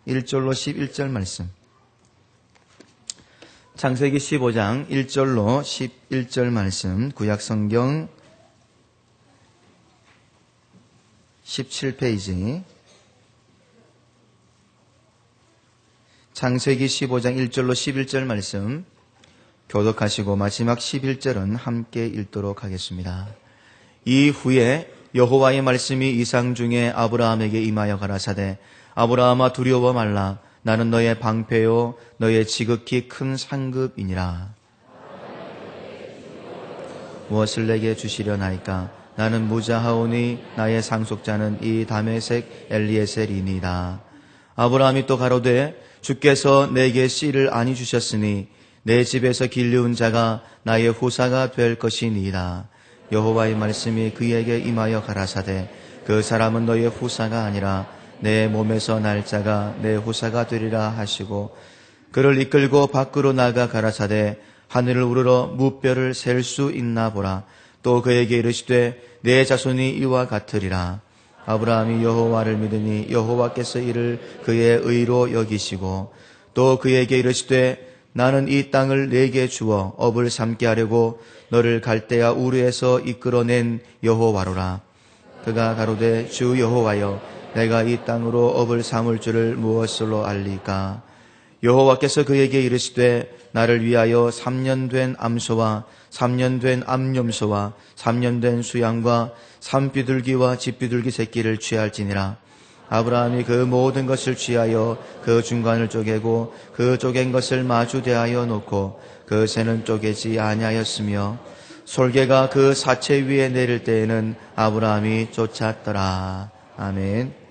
1절로 11절 말씀. 창세기 15장 1절로 11절 말씀, 구약성경 17페이지. 창세기 15장 1절로 11절 말씀 교독하시고 마지막 11절은 함께 읽도록 하겠습니다. 이후에 여호와의 말씀이 이상 중에 아브라함에게 임하여 가라사대, 아브라함아 두려워 말라. 나는 너의 방패요 너의 지극히 큰 상급이니라. 무엇을 내게 주시려나이까? 나는 무자하오니 나의 상속자는 이 다메섹 엘리에셀이니이다. 아브라함이 또 가로되, 주께서 내게 씨를 아니 주셨으니 내 집에서 길리운 자가 나의 후사가 될 것이니이다. 여호와의 말씀이 그에게 임하여 가라사대, 그 사람은 너의 후사가 아니라 내 몸에서 날 자가 내 후사가 되리라 하시고, 그를 이끌고 밖으로 나가 가라사대, 하늘을 우러러 무뼈를 셀 수 있나 보라. 또 그에게 이르시되, 내 자손이 이와 같으리라. 아브라함이 여호와를 믿으니 여호와께서 이를 그의 의로 여기시고, 또 그에게 이르시되, 나는 이 땅을 내게 주어 업을 삼게 하려고 너를 갈대아 우르에서 이끌어낸 여호와로라. 그가 가로되, 주 여호와여, 내가 이 땅으로 업을 삼을 줄을 무엇으로 알리까? 여호와께서 그에게 이르시되, 나를 위하여 3년 된 암소와 3년 된 암염소와 3년 된 수양과 산비둘기와 집비둘기 새끼를 취할지니라. 아브라함이 그 모든 것을 취하여 그 중간을 쪼개고 그 쪼갠 것을 마주 대하여 놓고 그 새는 쪼개지 아니하였으며, 솔개가 그 사체 위에 내릴 때에는 아브라함이 쫓았더라. 아멘.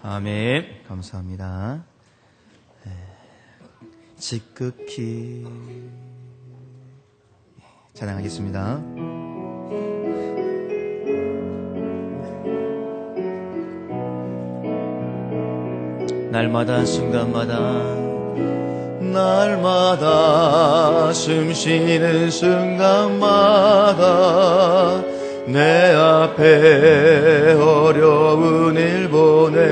아멘. 감사합니다. 지극히 찬양하겠습니다. 날마다 순간마다 날마다 숨쉬는 순간마다 내 앞에 어려운 일 보내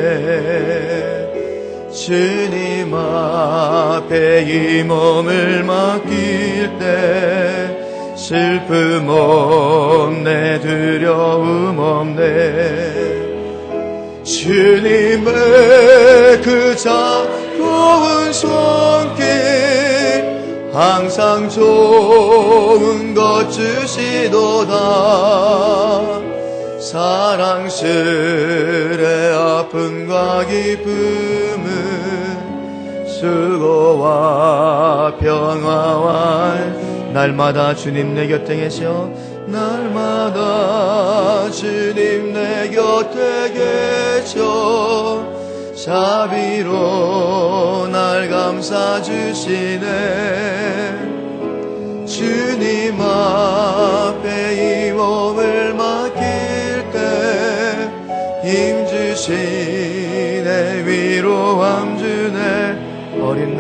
주님 앞에 이 몸을 맡길 때 슬픔 없네 두려움 없네 주님의 그 자고운 손길 항상 좋은 것 주시도다 사랑스레 아픔과 기쁨은 수고와 평화와 날마다 주님 내 곁에 계셔 날마다 주님 내 곁에 계셔 자비로 날 감싸주시네 주님 앞에 이 몸을 맡길 때 힘주시네 위로함 주네 어린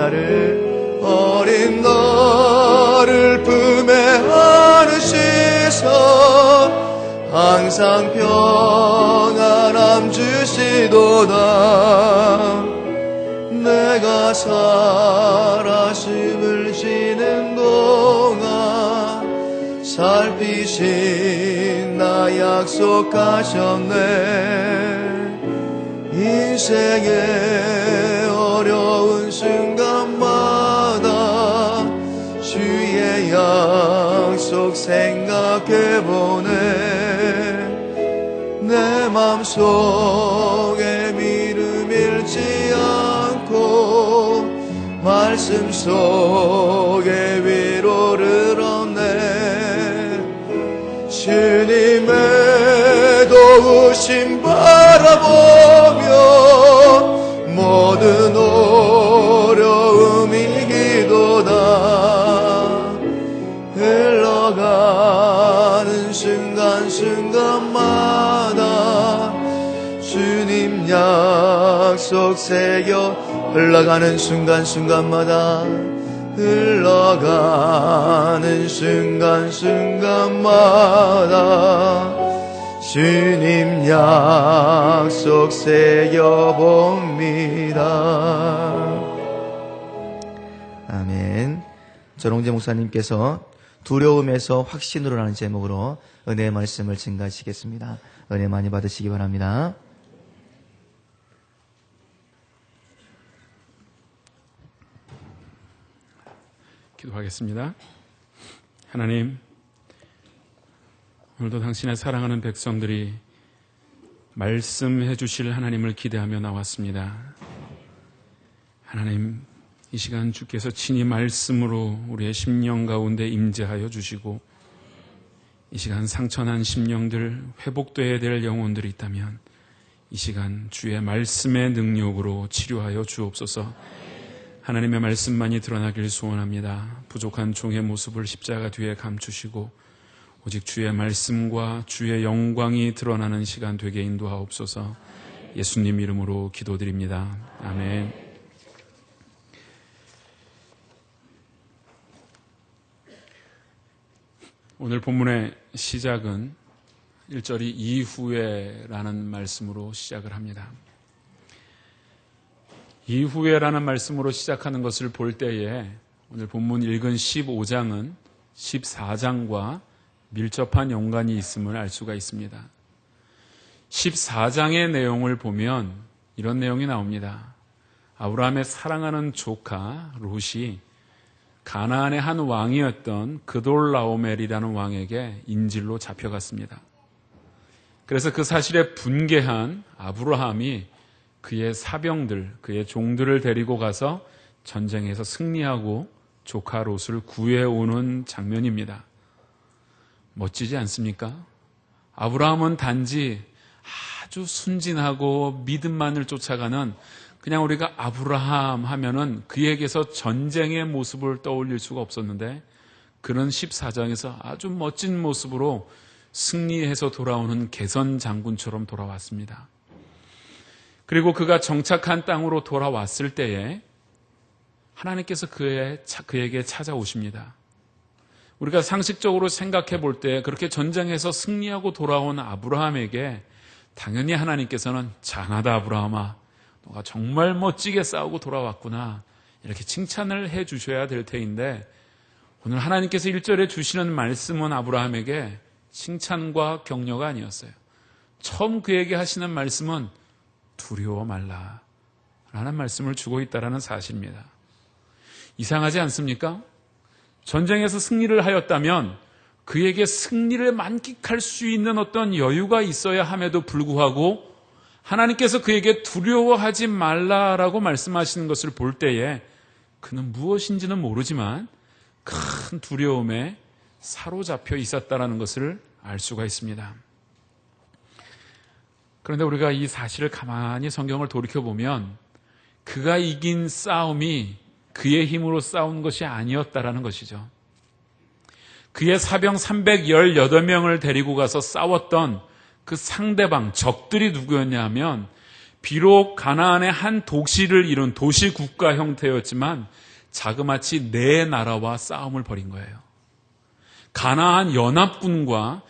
나를 품에 안으시소 항상 평안함 주시도다 내가 살아 숨을 쉬는 동안 살피신 나 약속하셨네 인생의 어려운 순간마다 주의 약속 생각해보네 내 맘속에 믿음 잃지 않고 말씀 속에 위로를 얻네 주님의 도우심 바라보며 모든 어려움 이기도다 흘러가는 순간순간마다 주님 약속 새겨 흘러가는 순간순간마다 흘러가는 순간순간마다 주님 약속 새겨봅니다. 아멘. 전홍재 목사님께서 두려움에서 확신으로 라는 제목으로 은혜의 말씀을 증가하시겠습니다. 은혜 많이 받으시기 바랍니다. 기도하겠습니다. 하나님, 오늘도 당신의 사랑하는 백성들이 말씀해 주실 하나님을 기대하며 나왔습니다. 하나님, 이 시간 주께서 친히 말씀으로 우리의 심령 가운데 임재하여 주시고 이 시간 상처난 심령들, 회복되어야 될 영혼들이 있다면 이 시간 주의 말씀의 능력으로 치료하여 주옵소서. 하나님의 말씀만이 드러나길 소원합니다. 부족한 종의 모습을 십자가 뒤에 감추시고 오직 주의 말씀과 주의 영광이 드러나는 시간 되게 인도하옵소서. 예수님 이름으로 기도드립니다. 아멘. 오늘 본문의 시작은 1절이 이후에라는 말씀으로 시작을 합니다. 이후에라는 말씀으로 시작하는 것을 볼 때에 오늘 본문 읽은 15장은 14장과 밀접한 연관이 있음을 알 수가 있습니다. 14장의 내용을 보면 이런 내용이 나옵니다. 아브라함의 사랑하는 조카 롯이 가나안의 한 왕이었던 그돌라오멜이라는 왕에게 인질로 잡혀갔습니다. 그래서 그 사실에 분개한 아브라함이 그의 사병들, 그의 종들을 데리고 가서 전쟁에서 승리하고 조카 롯을 구해오는 장면입니다. 멋지지 않습니까? 아브라함은 단지 아주 순진하고 믿음만을 쫓아가는, 그냥 우리가 아브라함 하면은 그에게서 전쟁의 모습을 떠올릴 수가 없었는데, 그런 14장에서 아주 멋진 모습으로 승리해서 돌아오는 개선 장군처럼 돌아왔습니다. 그리고 그가 정착한 땅으로 돌아왔을 때에 하나님께서 그에게 찾아오십니다. 우리가 상식적으로 생각해 볼 때 그렇게 전쟁에서 승리하고 돌아온 아브라함에게 당연히 하나님께서는 장하다 아브라함아, 너가 정말 멋지게 싸우고 돌아왔구나, 이렇게 칭찬을 해 주셔야 될 테인데, 오늘 하나님께서 1절에 주시는 말씀은 아브라함에게 칭찬과 격려가 아니었어요. 처음 그에게 하시는 말씀은 두려워 말라 라는 말씀을 주고 있다는 사실입니다. 이상하지 않습니까? 전쟁에서 승리를 하였다면 그에게 승리를 만끽할 수 있는 어떤 여유가 있어야 함에도 불구하고 하나님께서 그에게 두려워하지 말라라고 말씀하시는 것을 볼 때에 그는 무엇인지는 모르지만 큰 두려움에 사로잡혀 있었다는 것을 알 수가 있습니다. 그런데 우리가 이 사실을 가만히 성경을 돌이켜보면 그가 이긴 싸움이 그의 힘으로 싸운 것이 아니었다라는 것이죠. 그의 사병 318명을 데리고 가서 싸웠던 그 상대방, 적들이 누구였냐 하면 비록 가나안의 한 도시를 이룬 도시국가 형태였지만 자그마치 네 나라와 싸움을 벌인 거예요. 가나안 연합군과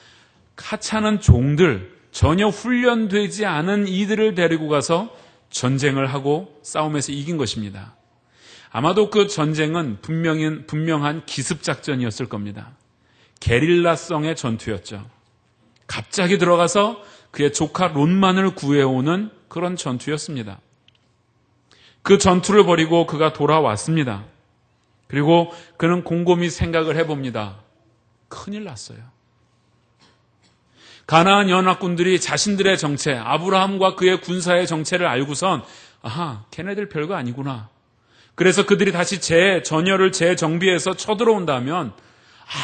하찮은 종들, 전혀 훈련되지 않은 이들을 데리고 가서 전쟁을 하고 싸움에서 이긴 것입니다. 아마도 그 전쟁은 분명한 기습작전이었을 겁니다. 게릴라성의 전투였죠. 갑자기 들어가서 그의 조카 롯만을 구해오는 그런 전투였습니다. 그 전투를 벌이고 그가 돌아왔습니다. 그리고 그는 곰곰이 생각을 해봅니다. 큰일 났어요. 가나안 연합군들이 자신들의 정체, 아브라함과 그의 군사의 정체를 알고선 아하, 걔네들 별거 아니구나. 그래서 그들이 다시 전열을 재정비해서 쳐들어온다면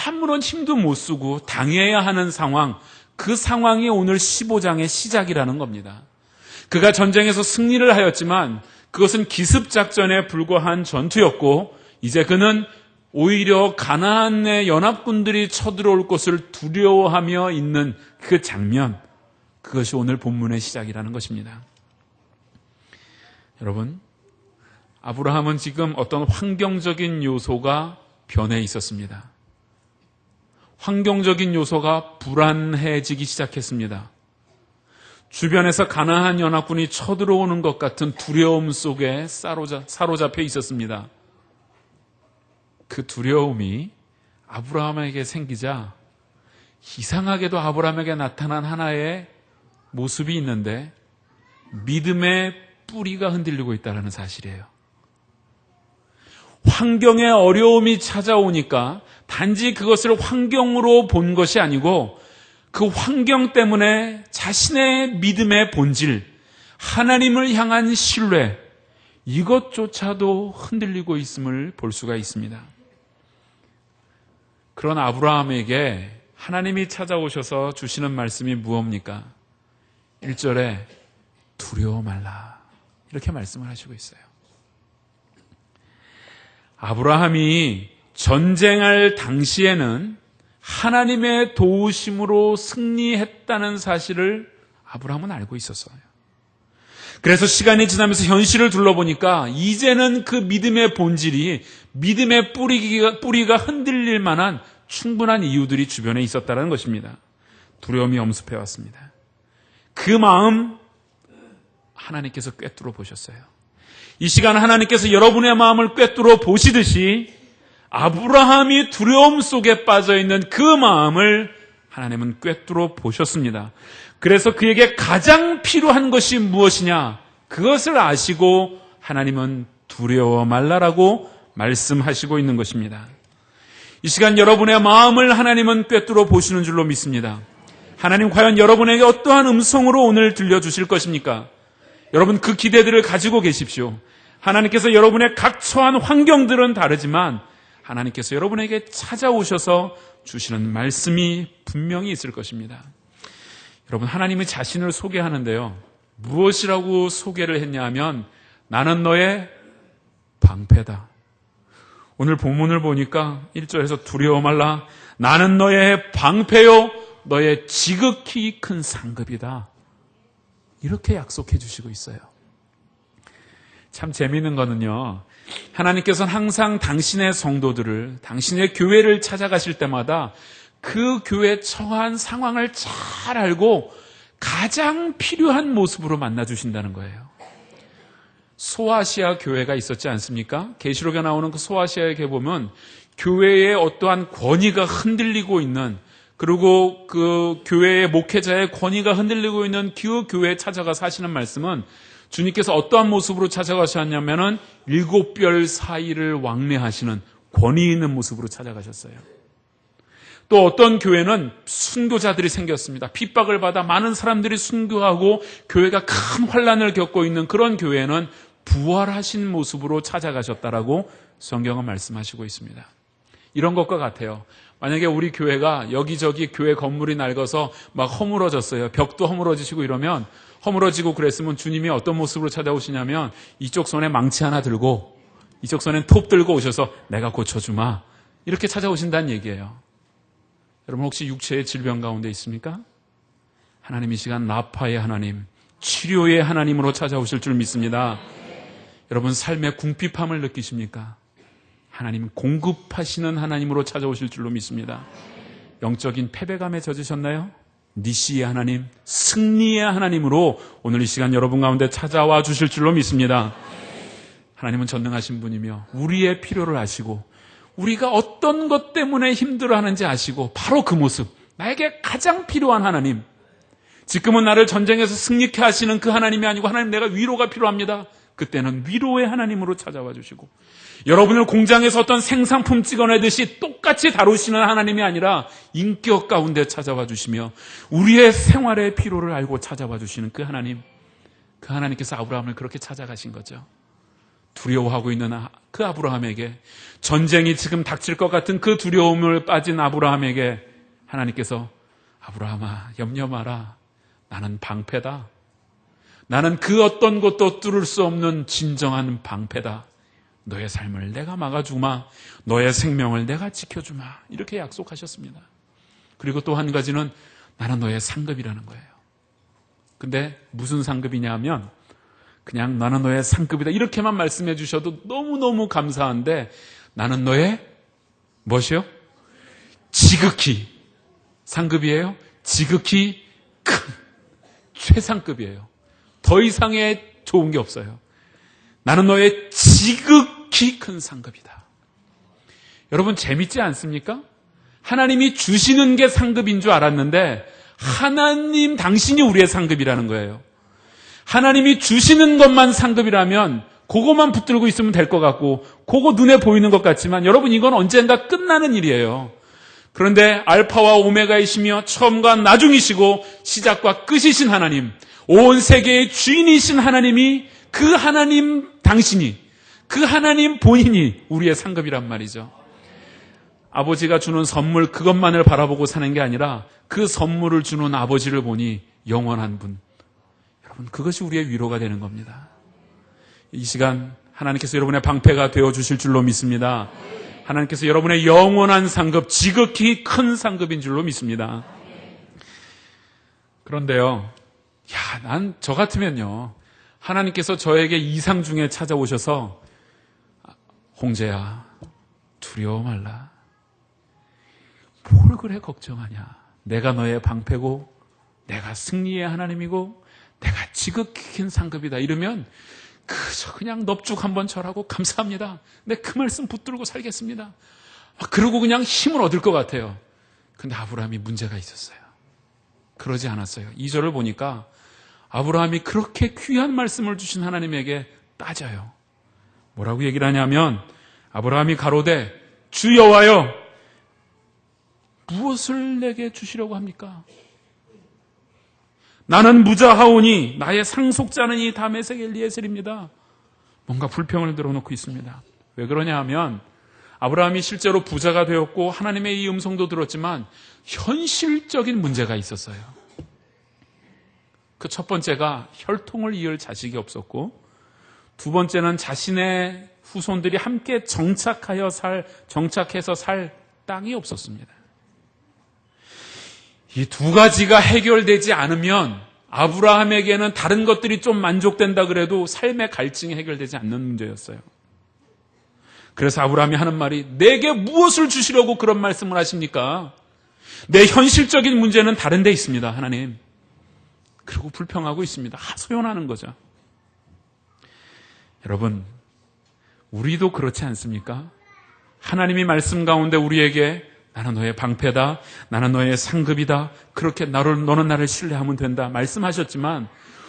아무런 힘도 못 쓰고 당해야 하는 상황, 그 상황이 오늘 15장의 시작이라는 겁니다. 그가 전쟁에서 승리를 하였지만 그것은 기습작전에 불과한 전투였고 이제 그는 오히려 가나안의 연합군들이 쳐들어올 것을 두려워하며 있는 그 장면, 그것이 오늘 본문의 시작이라는 것입니다. 여러분, 아브라함은 지금 어떤 환경적인 요소가 변해 있었습니다. 환경적인 요소가 불안해지기 시작했습니다. 주변에서 가나안 연합군이 쳐들어오는 것 같은 두려움 속에 사로잡혀 있었습니다. 그 두려움이 아브라함에게 생기자 이상하게도 아브라함에게 나타난 하나의 모습이 있는데 믿음의 뿌리가 흔들리고 있다는 사실이에요. 환경의 어려움이 찾아오니까 단지 그것을 환경으로 본 것이 아니고 그 환경 때문에 자신의 믿음의 본질, 하나님을 향한 신뢰, 이것조차도 흔들리고 있음을 볼 수가 있습니다. 그런 아브라함에게 하나님이 찾아오셔서 주시는 말씀이 무엇입니까? 1절에 두려워 말라, 이렇게 말씀을 하시고 있어요. 아브라함이 전쟁할 당시에는 하나님의 도우심으로 승리했다는 사실을 아브라함은 알고 있었어요. 그래서 시간이 지나면서 현실을 둘러보니까 이제는 그 믿음의 본질이, 믿음의 뿌리가 흔들릴 만한 충분한 이유들이 주변에 있었다는 것입니다. 두려움이 엄습해 왔습니다. 그 마음 하나님께서 꿰뚫어 보셨어요. 이 시간 하나님께서 여러분의 마음을 꿰뚫어 보시듯이 아브라함이 두려움 속에 빠져있는 그 마음을 하나님은 꿰뚫어 보셨습니다. 그래서 그에게 가장 필요한 것이 무엇이냐, 그것을 아시고 하나님은 두려워 말라라고 말씀하시고 있는 것입니다. 이 시간 여러분의 마음을 하나님은 꿰뚫어 보시는 줄로 믿습니다. 하나님 과연 여러분에게 어떠한 음성으로 오늘 들려주실 것입니까? 여러분 그 기대들을 가지고 계십시오. 하나님께서 여러분의 각 처한 환경들은 다르지만 하나님께서 여러분에게 찾아오셔서 주시는 말씀이 분명히 있을 것입니다. 여러분, 하나님이 자신을 소개하는데요, 무엇이라고 소개를 했냐 하면 나는 너의 방패다. 오늘 본문을 보니까 1절에서 두려워 말라, 나는 너의 방패요 너의 지극히 큰 상급이다, 이렇게 약속해 주시고 있어요. 참 재미있는 거는요, 하나님께서는 항상 당신의 성도들을, 당신의 교회를 찾아가실 때마다 그 교회에 처한 상황을 잘 알고 가장 필요한 모습으로 만나주신다는 거예요. 소아시아 교회가 있었지 않습니까? 계시록에 나오는 그 소아시아에 보면 교회의 어떠한 권위가 흔들리고 있는, 그리고 그 교회의 목회자의 권위가 흔들리고 있는 그 교회에 찾아가서 하시는 말씀은, 주님께서 어떠한 모습으로 찾아가셨냐면은 7별 사이를 왕래하시는 권위 있는 모습으로 찾아가셨어요. 또 어떤 교회는 순교자들이 생겼습니다. 핍박을 받아 많은 사람들이 순교하고 교회가 큰 환난을 겪고 있는 그런 교회는 부활하신 모습으로 찾아가셨다라고 성경은 말씀하시고 있습니다. 이런 것과 같아요. 만약에 우리 교회가 여기저기 교회 건물이 낡아서 막 허물어졌어요. 벽도 허물어지시고 이러면, 허물어지고 그랬으면 주님이 어떤 모습으로 찾아오시냐면 이쪽 손에 망치 하나 들고 이쪽 손엔 톱 들고 오셔서 내가 고쳐주마, 이렇게 찾아오신다는 얘기예요. 여러분, 혹시 육체의 질병 가운데 있습니까? 하나님 이 시간 라파의 하나님, 치료의 하나님으로 찾아오실 줄 믿습니다. 여러분, 삶의 궁핍함을 느끼십니까? 하나님 공급하시는 하나님으로 찾아오실 줄로 믿습니다. 영적인 패배감에 젖으셨나요? 니시의 하나님, 승리의 하나님으로 오늘 이 시간 여러분 가운데 찾아와 주실 줄로 믿습니다. 하나님은 전능하신 분이며 우리의 필요를 아시고 우리가 어떤 것 때문에 힘들어하는지 아시고, 바로 그 모습, 나에게 가장 필요한 하나님, 지금은 나를 전쟁에서 승리케 하시는 그 하나님이 아니고, 하나님 내가 위로가 필요합니다, 그때는 위로의 하나님으로 찾아와 주시고, 여러분을 공장에서 어떤 생산품 찍어내듯이 똑같이 다루시는 하나님이 아니라 인격 가운데 찾아와 주시며 우리의 생활의 필요를 알고 찾아와 주시는 그 하나님, 그 하나님께서 아브라함을 그렇게 찾아가신 거죠. 두려워하고 있는 그 아브라함에게, 전쟁이 지금 닥칠 것 같은 그 두려움을 빠진 아브라함에게 하나님께서, 아브라함아 염려 마라, 나는 방패다, 나는 그 어떤 것도 뚫을 수 없는 진정한 방패다, 너의 삶을 내가 막아주마, 너의 생명을 내가 지켜주마, 이렇게 약속하셨습니다. 그리고 또 한 가지는 나는 너의 상급이라는 거예요. 근데 무슨 상급이냐 하면 그냥 나는 너의 상급이다 이렇게만 말씀해 주셔도 너무너무 감사한데, 나는 너의 무엇이요? 지극히 상급이에요. 지극히 큰 최상급이에요. 더 이상의 좋은 게 없어요. 나는 너의 지극히 큰 상급이다. 여러분, 재밌지 않습니까? 하나님이 주시는 게 상급인 줄 알았는데 하나님 당신이 우리의 상급이라는 거예요. 하나님이 주시는 것만 상급이라면 그것만 붙들고 있으면 될 것 같고, 그거 눈에 보이는 것 같지만 여러분, 이건 언젠가 끝나는 일이에요. 그런데 알파와 오메가이시며 처음과 나중이시고 시작과 끝이신 하나님, 온 세계의 주인이신 하나님이, 그 하나님 당신이, 그 하나님 본인이 우리의 상급이란 말이죠. 아버지가 주는 선물 그것만을 바라보고 사는 게 아니라 그 선물을 주는 아버지를 보니 영원한 분, 여러분, 그것이 우리의 위로가 되는 겁니다. 이 시간 하나님께서 여러분의 방패가 되어주실 줄로 믿습니다. 하나님께서 여러분의 영원한 상급, 지극히 큰 상급인 줄로 믿습니다. 그런데요, 난 저 같으면요, 하나님께서 저에게 이상 중에 찾아오셔서 홍재야 두려워 말라, 뭘 그래 걱정하냐, 내가 너의 방패고 내가 승리의 하나님이고 내가 지극히 큰 상급이다 이러면 그저 그냥 넙죽 한번 절하고 감사합니다, 내 그 말씀 붙들고 살겠습니다, 그러고 그냥 힘을 얻을 것 같아요. 근데 아브라함이 문제가 있었어요. 그러지 않았어요. 2절을 보니까 아브라함이 그렇게 귀한 말씀을 주신 하나님에게 따져요. 뭐라고 얘기를 하냐면, 아브라함이 가로되 주 여호와여 무엇을 내게 주시려고 합니까? 나는 무자하오니 나의 상속자는 이 다메섹 엘리에셀입니다. 뭔가 불평을 들어놓고 있습니다. 왜 그러냐 하면, 아브라함이 실제로 부자가 되었고 하나님의 이 음성도 들었지만 현실적인 문제가 있었어요. 그 첫 번째가 혈통을 이을 자식이 없었고, 두 번째는 자신의 후손들이 함께 정착해서 살 땅이 없었습니다. 이 두 가지가 해결되지 않으면 아브라함에게는 다른 것들이 좀 만족된다 그래도 삶의 갈증이 해결되지 않는 문제였어요. 그래서 아브라함이 하는 말이, 내게 무엇을 주시려고 그런 말씀을 하십니까? 내 현실적인 문제는 다른 데 있습니다, 하나님. 그리고 불평하고 있습니다. 하소연하는 거죠. 여러분, 우리도 그렇지 않습니까? 하나님이 말씀 가운데 우리에게 나는 너의 방패다, 나는 너의 상급이다, 그렇게 너는 나를 신뢰하면 된다 말씀하셨지만,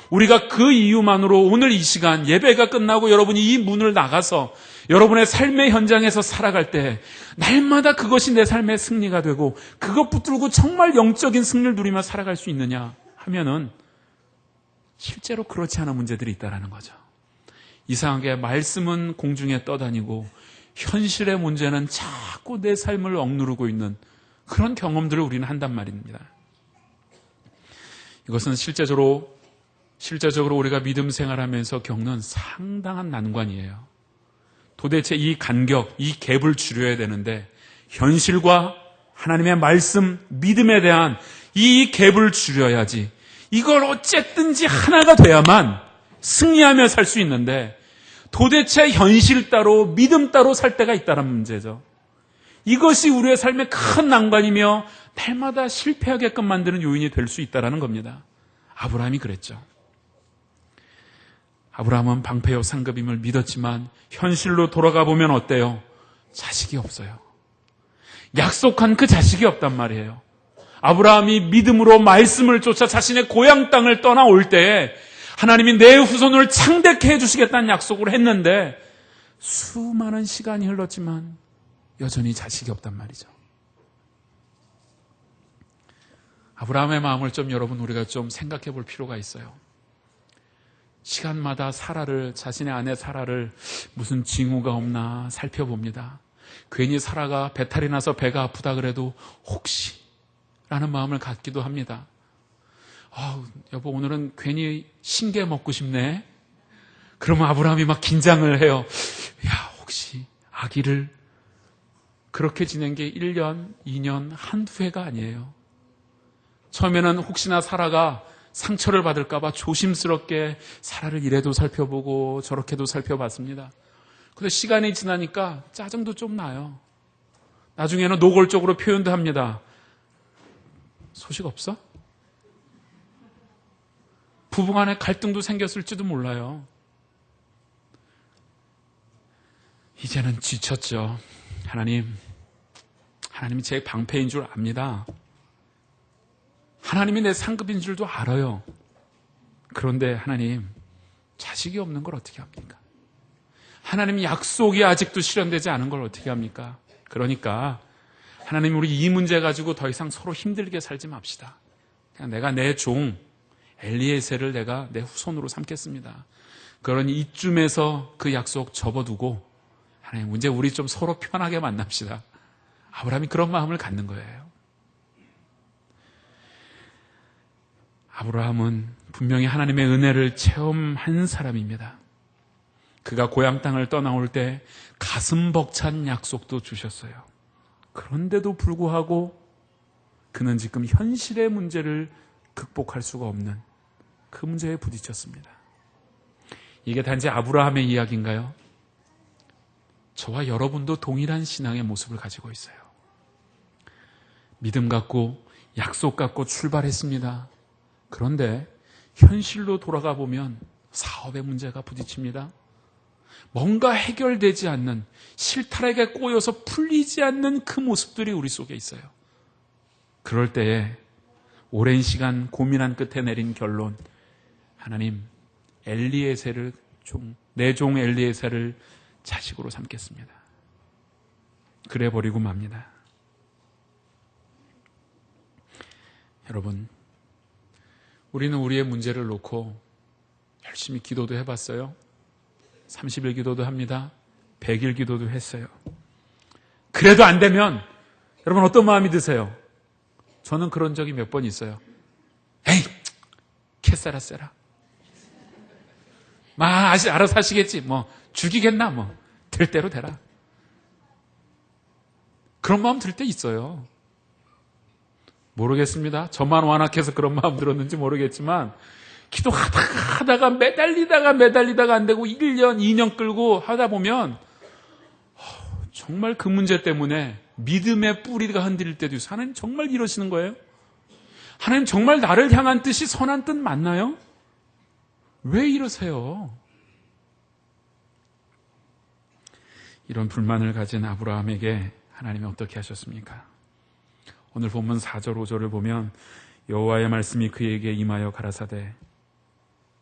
우리가 그 이유만으로 오늘 이 시간 예배가 끝나고 여러분이 이 문을 나가서 여러분의 삶의 현장에서 살아갈 때 날마다 그것이 내 삶의 승리가 되고 그것 붙들고 정말 영적인 승리를 누리며 살아갈 수 있느냐 하면은 실제로 그렇지 않은 문제들이 있다는 거죠. 이상하게 말씀은 공중에 떠다니고 현실의 문제는 자꾸 내 삶을 억누르고 있는 그런 경험들을 우리는 한단 말입니다. 이것은 실제적으로 우리가 믿음 생활하면서 겪는 상당한 난관이에요. 도대체 이 간격, 이 갭을 줄여야 되는데 현실과 하나님의 말씀, 믿음에 대한 이 갭을 줄여야지. 이걸 어쨌든지 하나가 돼야만 승리하며 살 수 있는데 도대체 현실 따로 믿음 따로 살 때가 있다는 문제죠. 이것이 우리의 삶의 큰 난관이며 날마다 실패하게끔 만드는 요인이 될 수 있다는 겁니다. 아브라함이 그랬죠. 아브라함은 방패요 상급임을 믿었지만 현실로 돌아가 보면 어때요? 자식이 없어요. 약속한 그 자식이 없단 말이에요. 아브라함이 믿음으로 말씀을 쫓아 자신의 고향 땅을 떠나올 때 하나님이 내 후손을 창대케 해주시겠다는 약속을 했는데 수많은 시간이 흘렀지만 여전히 자식이 없단 말이죠. 아브라함의 마음을 좀 여러분 우리가 좀 생각해 볼 필요가 있어요. 시간마다 자신의 아내 사라를 무슨 징후가 없나 살펴봅니다. 괜히 사라가 배탈이 나서 배가 아프다 그래도 혹시 라는 마음을 갖기도 합니다. 여보 오늘은 괜히 신게 먹고 싶네. 그러면 아브라함이 막 긴장을 해요. 혹시 아기를 그렇게 지낸 게 1년, 2년, 한두 해가 아니에요. 처음에는 혹시나 사라가 상처를 받을까 봐 조심스럽게 사라를 이래도 살펴보고 저렇게도 살펴봤습니다. 근데 시간이 지나니까 짜증도 좀 나요. 나중에는 노골적으로 표현도 합니다. 소식 없어? 부부간에 갈등도 생겼을지도 몰라요. 이제는 지쳤죠. 하나님이 제 방패인 줄 압니다. 하나님이 내 상급인 줄도 알아요. 그런데 하나님, 자식이 없는 걸 어떻게 합니까? 하나님 약속이 아직도 실현되지 않은 걸 어떻게 합니까? 그러니까 하나님 우리 이 문제 가지고 더 이상 서로 힘들게 살지 맙시다. 그냥 내가 내 종 엘리에셀을 내가 내 후손으로 삼겠습니다. 그러니 이쯤에서 그 약속 접어두고 하나님 문제 우리 좀 서로 편하게 만납시다. 아브라함이 그런 마음을 갖는 거예요. 아브라함은 분명히 하나님의 은혜를 체험한 사람입니다. 그가 고향 땅을 떠나올 때 가슴 벅찬 약속도 주셨어요. 그런데도 불구하고 그는 지금 현실의 문제를 극복할 수가 없는 그 문제에 부딪혔습니다. 이게 단지 아브라함의 이야기인가요? 저와 여러분도 동일한 신앙의 모습을 가지고 있어요. 믿음 갖고 약속 갖고 출발했습니다. 그런데 현실로 돌아가 보면 사업의 문제가 부딪힙니다. 뭔가 해결되지 않는 실타래에 꼬여서 풀리지 않는 그 모습들이 우리 속에 있어요. 그럴 때에 오랜 시간 고민한 끝에 내린 결론, 하나님 엘리에셀을 내 종 엘리에셀을 자식으로 삼겠습니다. 그래 버리고 맙니다. 여러분, 우리는 우리의 문제를 놓고 열심히 기도도 해봤어요. 30일 기도도 합니다. 100일 기도도 했어요. 그래도 안 되면 여러분 어떤 마음이 드세요? 저는 그런 적이 몇 번 있어요. 에이, 캐사라 세라. 알아서 하시겠지. 죽이겠나, 될 대로 되라. 그런 마음 들 때 있어요. 모르겠습니다. 저만 완악해서 그런 마음 들었는지 모르겠지만, 기도하다가 매달리다가 안 되고 1년, 2년 끌고 하다 보면, 정말 그 문제 때문에 믿음의 뿌리가 흔들릴 때도 있어요. 하나님 정말 이러시는 거예요? 하나님 정말 나를 향한 뜻이 선한 뜻 맞나요? 왜 이러세요? 이런 불만을 가진 아브라함에게 하나님이 어떻게 하셨습니까? 오늘 본문 4절 5절을 보면 여호와의 말씀이 그에게 임하여 가라사대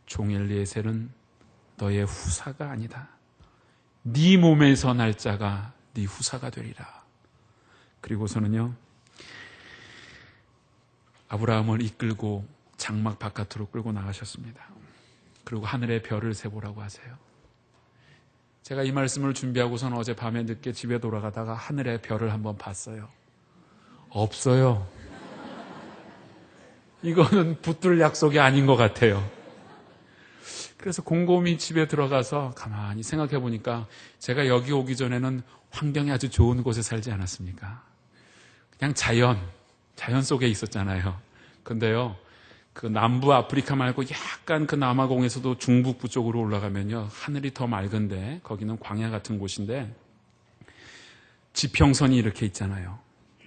종 엘리에셀은 너의 후사가 아니다. 네 몸에서 날 자가 네 후사가 되리라. 그리고서는요, 아브라함을 이끌고 장막 바깥으로 끌고 나가셨습니다. 그리고 하늘의 별을 세보라고 하세요. 제가 이 말씀을 준비하고선 어제 밤에 늦게 집에 돌아가다가 하늘의 별을 한번 봤어요. 없어요. 이거는 붙들 약속이 아닌 것 같아요. 그래서 곰곰이 집에 들어가서 가만히 생각해 보니까 제가 여기 오기 전에는 환경이 아주 좋은 곳에 살지 않았습니까? 그냥 자연 속에 있었잖아요. 근데요, 그 남부 아프리카 말고 약간 그 남아공에서도 중북부 쪽으로 올라가면요, 하늘이 더 맑은데 거기는 광야 같은 곳인데 지평선이 이렇게 있잖아요.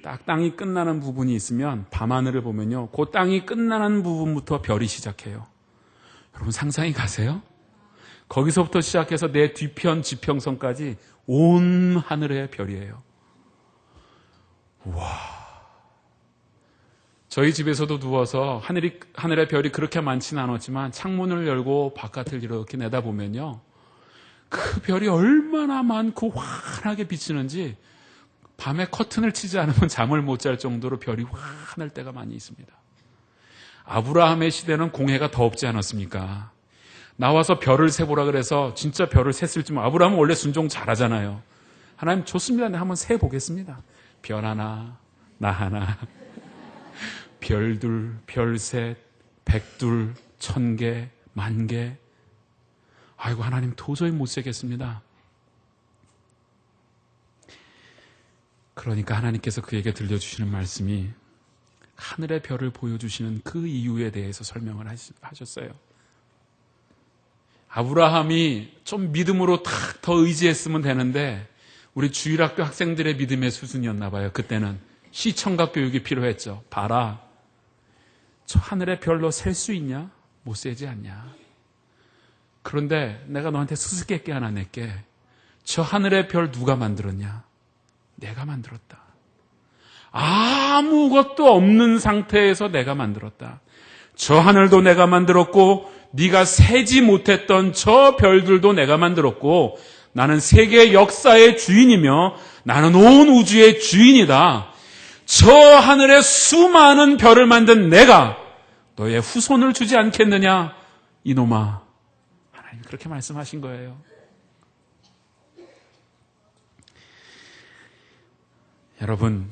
딱 땅이 끝나는 부분이 있으면 밤하늘을 보면요, 그 땅이 끝나는 부분부터 별이 시작해요. 여러분 상상이 가세요? 거기서부터 시작해서 내 뒤편 지평선까지 온 하늘의 별이에요. 와. 저희 집에서도 누워서 하늘의 별이 그렇게 많지는 않았지만 창문을 열고 바깥을 이렇게 내다보면요, 그 별이 얼마나 많고 환하게 비치는지 밤에 커튼을 치지 않으면 잠을 못 잘 정도로 별이 환할 때가 많이 있습니다. 아브라함의 시대는 공해가 더 없지 않았습니까? 나와서 별을 세보라 그래서 진짜 별을 셌을 줄. 아브라함은 원래 순종 잘하잖아요. 하나님 좋습니다. 내가 한번 세보겠습니다. 별 하나, 나 하나, 별 둘, 별 셋, 100둘, 1000개, 10,000개. 아이고 하나님 도저히 못 세겠습니다. 그러니까 하나님께서 그에게 들려주시는 말씀이 하늘의 별을 보여주시는 그 이유에 대해서 설명을 하셨어요. 아브라함이 좀 믿음으로 딱 더 의지했으면 되는데 우리 주일학교 학생들의 믿음의 수준이었나 봐요. 그때는 시청각 교육이 필요했죠. 봐라, 저 하늘의 별로 셀 수 있냐? 못 세지 않냐? 그런데 내가 너한테 수수께끼 하나 낼게. 저 하늘의 별 누가 만들었냐? 내가 만들었다. 아무것도 없는 상태에서 내가 만들었다. 저 하늘도 내가 만들었고 네가 세지 못했던 저 별들도 내가 만들었고 나는 세계 역사의 주인이며 나는 온 우주의 주인이다. 저 하늘의 수많은 별을 만든 내가 너의 후손을 주지 않겠느냐 이놈아. 하나님 그렇게 말씀하신 거예요. 여러분,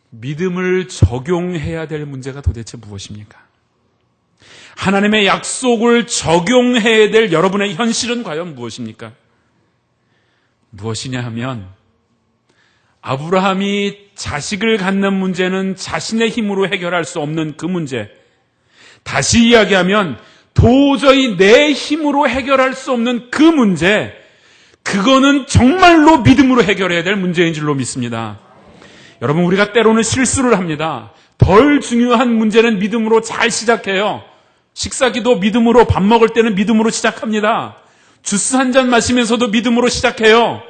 믿음을 적용해야 될 문제가 도대체 무엇입니까? 하나님의 약속을 적용해야 될 여러분의 현실은 과연 무엇입니까? 무엇이냐 하면 아브라함이 자식을 갖는 문제는 자신의 힘으로 해결할 수 없는 그 문제, 다시 이야기하면 도저히 내 힘으로 해결할 수 없는 그 문제, 그거는 정말로 믿음으로 해결해야 될 문제인 줄로 믿습니다. 여러분, 우리가 때로는 실수를 합니다. 덜 중요한 문제는 믿음으로 잘 시작해요. 식사기도 믿음으로, 밥 먹을 때는 믿음으로 시작합니다. 주스 한 잔 마시면서도 믿음으로 시작해요.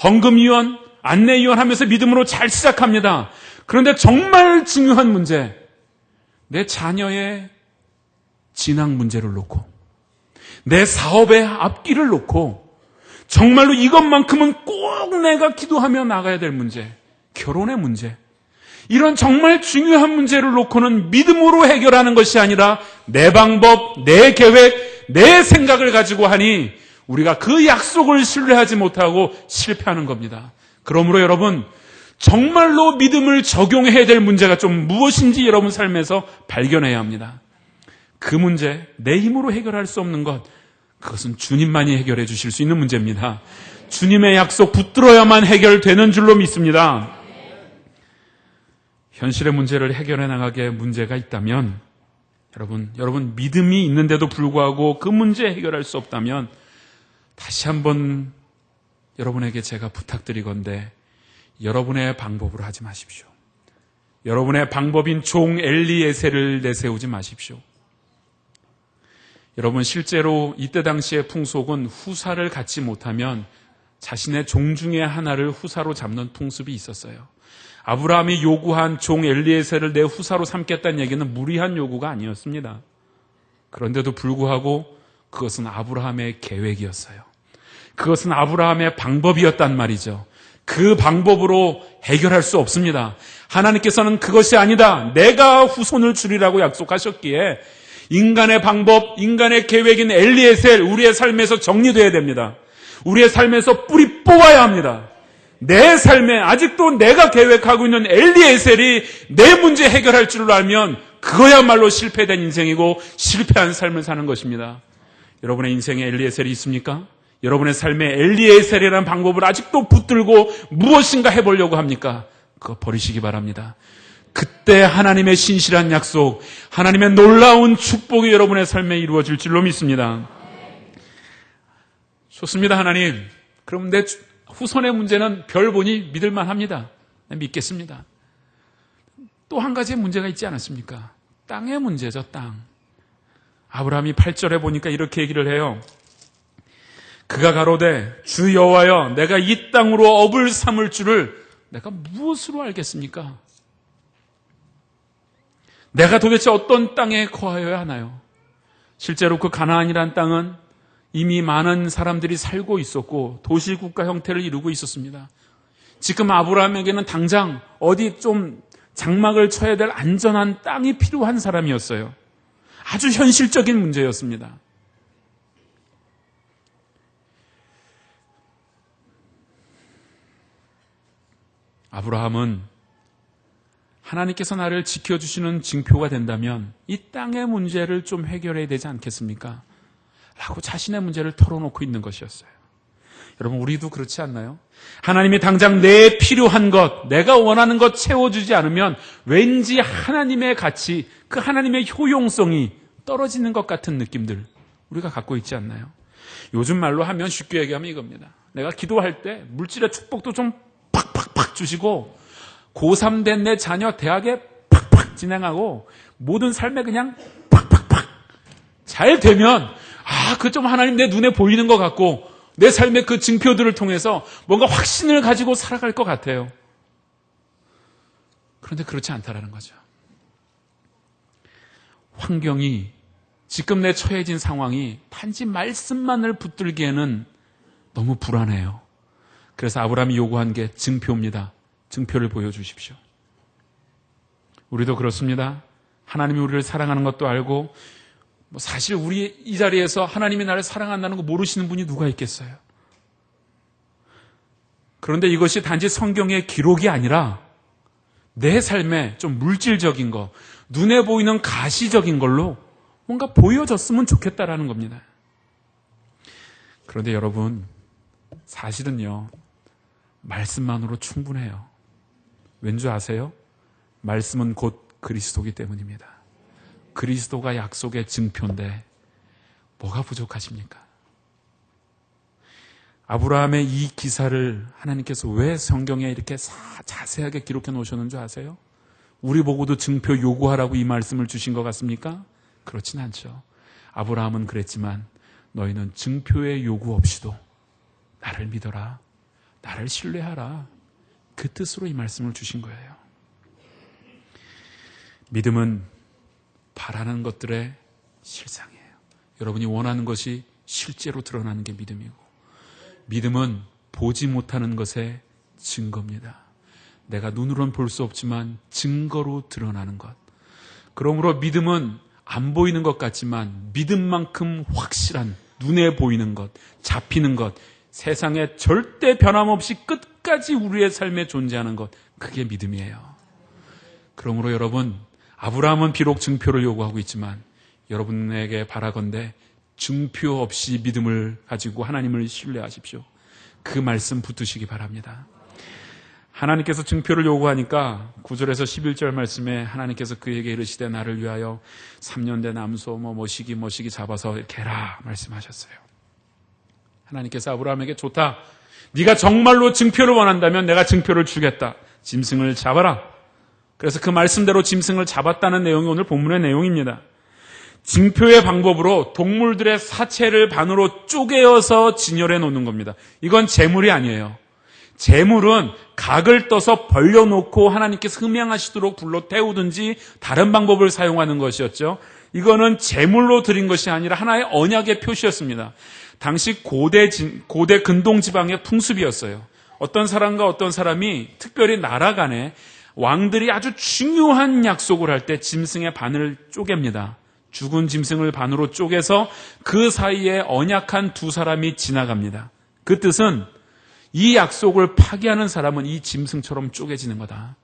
헌금위원, 안내위원 하면서 믿음으로 잘 시작합니다. 그런데 정말 중요한 문제, 내 자녀의 진학 문제를 놓고, 내 사업의 앞길을 놓고, 정말로 이것만큼은 꼭 내가 기도하며 나가야 될 문제, 결혼의 문제, 이런 정말 중요한 문제를 놓고는 믿음으로 해결하는 것이 아니라 내 방법, 내 계획, 내 생각을 가지고 하니 우리가 그 약속을 신뢰하지 못하고 실패하는 겁니다. 그러므로 여러분, 정말로 믿음을 적용해야 될 문제가 좀 무엇인지 여러분 삶에서 발견해야 합니다. 그 문제, 내 힘으로 해결할 수 없는 것, 그것은 주님만이 해결해 주실 수 있는 문제입니다. 주님의 약속 붙들어야만 해결되는 줄로 믿습니다. 현실의 문제를 해결해 나가게 문제가 있다면, 여러분 믿음이 있는데도 불구하고 그 문제 해결할 수 없다면 다시 한번 여러분에게 제가 부탁드리건대 여러분의 방법으로 하지 마십시오. 여러분의 방법인 종 엘리에셀을 내세우지 마십시오. 여러분, 실제로 이때 당시의 풍속은 후사를 갖지 못하면 자신의 종 중에 하나를 후사로 잡는 풍습이 있었어요. 아브라함이 요구한 종 엘리에셀을 내 후사로 삼겠다는 얘기는 무리한 요구가 아니었습니다. 그런데도 불구하고 그것은 아브라함의 계획이었어요. 그것은 아브라함의 방법이었단 말이죠. 그 방법으로 해결할 수 없습니다. 하나님께서는 그것이 아니다, 내가 후손을 주리라고 약속하셨기에 인간의 방법, 인간의 계획인 엘리에셀, 우리의 삶에서 정리되어야 됩니다. 우리의 삶에서 뿌리 뽑아야 합니다. 내 삶에 아직도 내가 계획하고 있는 엘리에셀이 내 문제 해결할 줄을 알면 그거야말로 실패된 인생이고 실패한 삶을 사는 것입니다. 여러분의 인생에 엘리에셀이 있습니까? 여러분의 삶에 엘리에셀이라는 방법을 아직도 붙들고 무엇인가 해보려고 합니까? 그거 버리시기 바랍니다. 그때 하나님의 신실한 약속, 하나님의 놀라운 축복이 여러분의 삶에 이루어질 줄로 믿습니다. 좋습니다, 하나님. 그럼 내 후손의 문제는 별 보니 믿을만 합니다. 믿겠습니다. 또 한 가지 문제가 있지 않았습니까? 땅의 문제죠, 땅. 아브라함이 8절에 보니까 이렇게 얘기를 해요. 그가 가로되 주 여호와여, 내가 이 땅으로 업을 삼을 줄을 내가 무엇으로 알겠습니까? 내가 도대체 어떤 땅에 거하여야 하나요? 실제로 그 가나안이란 땅은 이미 많은 사람들이 살고 있었고 도시국가 형태를 이루고 있었습니다. 지금 아브라함에게는 당장 어디 좀 장막을 쳐야 될 안전한 땅이 필요한 사람이었어요. 아주 현실적인 문제였습니다. 아브라함은 하나님께서 나를 지켜주시는 징표가 된다면 이 땅의 문제를 좀 해결해야 되지 않겠습니까? 라고 자신의 문제를 털어놓고 있는 것이었어요. 여러분, 우리도 그렇지 않나요? 하나님이 당장 내 필요한 것, 내가 원하는 것 채워주지 않으면 왠지 하나님의 가치, 그 하나님의 효용성이 떨어지는 것 같은 느낌들 우리가 갖고 있지 않나요? 요즘 말로 하면 쉽게 얘기하면 이겁니다. 내가 기도할 때 물질의 축복도 좀 팍팍팍 주시고 고3 된 내 자녀 대학에 팍팍 진행하고 모든 삶에 그냥 팍팍팍 잘 되면 그 좀 하나님 내 눈에 보이는 것 같고 내 삶의 그 징표들을 통해서 뭔가 확신을 가지고 살아갈 것 같아요. 그런데 그렇지 않다라는 거죠. 환경이, 지금 내 처해진 상황이 단지 말씀만을 붙들기에는 너무 불안해요. 그래서 아브라함이 요구한 게 증표입니다. 증표를 보여주십시오. 우리도 그렇습니다. 하나님이 우리를 사랑하는 것도 알고 사실 우리 이 자리에서 하나님이 나를 사랑한다는 거 모르시는 분이 누가 있겠어요? 그런데 이것이 단지 성경의 기록이 아니라 내 삶에 좀 물질적인 거, 눈에 보이는 가시적인 걸로 뭔가 보여졌으면 좋겠다라는 겁니다. 그런데 여러분, 사실은요, 말씀만으로 충분해요. 왠지 아세요? 말씀은 곧 그리스도이기 때문입니다. 그리스도가 약속의 증표인데 뭐가 부족하십니까? 아브라함의 이 기사를 하나님께서 왜 성경에 이렇게 자세하게 기록해 놓으셨는 줄 아세요? 우리 보고도 증표 요구하라고 이 말씀을 주신 것 같습니까? 그렇진 않죠. 아브라함은 그랬지만 너희는 증표의 요구 없이도 나를 믿어라, 나를 신뢰하라, 그 뜻으로 이 말씀을 주신 거예요. 믿음은 바라는 것들의 실상이에요. 여러분이 원하는 것이 실제로 드러나는 게 믿음이고, 믿음은 보지 못하는 것의 증거입니다. 내가 눈으로는 볼 수 없지만 증거로 드러나는 것. 그러므로 믿음은 안 보이는 것 같지만 믿음만큼 확실한, 눈에 보이는 것, 잡히는 것, 세상에 절대 변함없이 끝까지 우리의 삶에 존재하는 것, 그게 믿음이에요. 그러므로 여러분, 아브라함은 비록 증표를 요구하고 있지만 여러분에게 바라건대 증표 없이 믿음을 가지고 하나님을 신뢰하십시오. 그 말씀 붙드시기 바랍니다. 하나님께서 증표를 요구하니까 9절에서 11절 말씀에 하나님께서 그에게 이르시되 나를 위하여 3년 된 암소 뭐시기 잡아서 이렇게 해라 말씀하셨어요. 하나님께서 아브라함에게 좋다. 네가 정말로 증표를 원한다면 내가 증표를 주겠다. 짐승을 잡아라. 그래서 그 말씀대로 짐승을 잡았다는 내용이 오늘 본문의 내용입니다. 증표의 방법으로 동물들의 사체를 반으로 쪼개어서 진열해 놓는 겁니다. 이건 제물이 아니에요. 제물은 각을 떠서 벌려놓고 하나님께서 흠양하시도록 불로 태우든지 다른 방법을 사용하는 것이었죠. 이거는 제물로 드린 것이 아니라 하나의 언약의 표시였습니다. 당시 고대 근동 지방의 풍습이었어요. 어떤 사람과 어떤 사람이 특별히 나라 간에 왕들이 아주 중요한 약속을 할 때 짐승의 반을 쪼갭니다. 죽은 짐승을 반으로 쪼개서 그 사이에 언약한 두 사람이 지나갑니다. 그 뜻은 이 약속을 파기하는 사람은 이 짐승처럼 쪼개지는 거다.